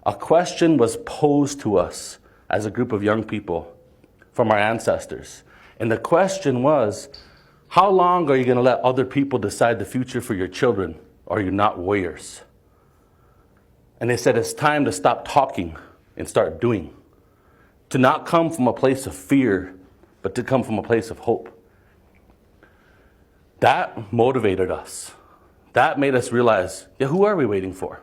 a question was posed to us as a group of young people from our ancestors. And the question was, how long are you going to let other people decide the future for your children? Or are you not warriors? And they said, it's time to stop talking and start doing. To not come from a place of fear, but to come from a place of hope. That motivated us. That made us realize, yeah, who are we waiting for?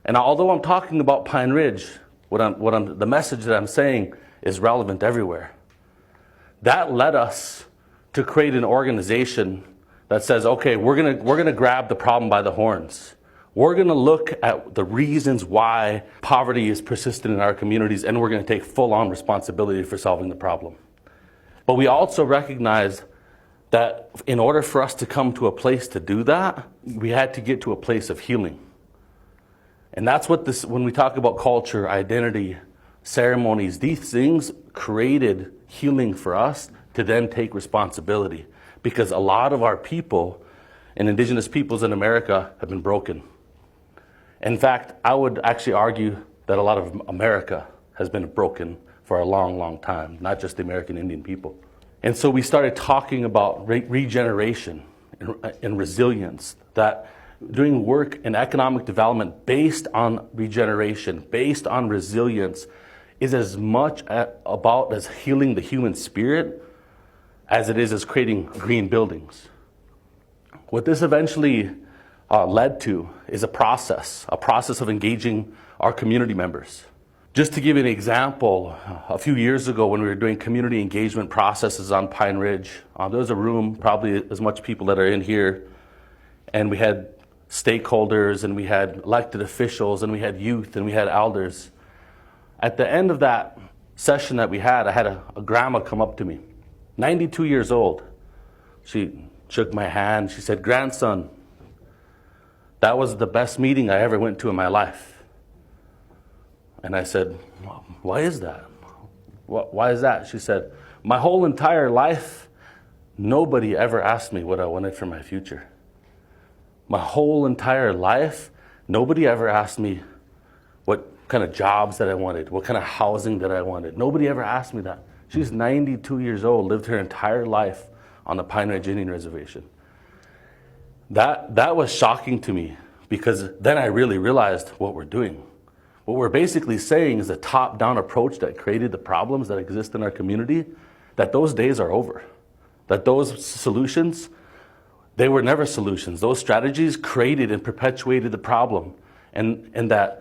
And although I'm talking about Pine Ridge, the message that I'm saying is relevant everywhere. That led us to create an organization that says, okay, we're gonna grab the problem by the horns. We're gonna look at the reasons why poverty is persistent in our communities, and we're gonna take full-on responsibility for solving the problem. But we also recognize that in order for us to come to a place to do that, we had to get to a place of healing. And that's what when we talk about culture, identity, ceremonies, these things created healing for us to then take responsibility. Because a lot of our people and indigenous peoples in America have been broken. In fact, I would actually argue that a lot of America has been broken for a long, long time, not just the American Indian people. And so we started talking about regeneration and resilience, that doing work in economic development based on regeneration, based on resilience, is as much about as healing the human spirit as it is as creating green buildings. What this eventually led to is a process of engaging our community members. Just to give you an example, a few years ago when we were doing community engagement processes on Pine Ridge, there was a room, probably as much people that are in here, and we had stakeholders, and we had elected officials, and we had youth, and we had elders. At the end of that session that we had, I had a grandma come up to me, 92 years old. She shook my hand. She said, "Grandson, that was the best meeting I ever went to in my life." And I said, "Why is that? Why is that?" She said, "My whole entire life, nobody ever asked me what I wanted for my future. My whole entire life, nobody ever asked me what kind of jobs that I wanted, what kind of housing that I wanted. Nobody ever asked me that." She's 92 years old, lived her entire life on the Pine Ridge Indian Reservation. That was shocking to me, because then I really realized what we're doing. What we're basically saying is the top-down approach that created the problems that exist in our community, that those days are over. That those solutions, they were never solutions. Those strategies created and perpetuated the problem. And that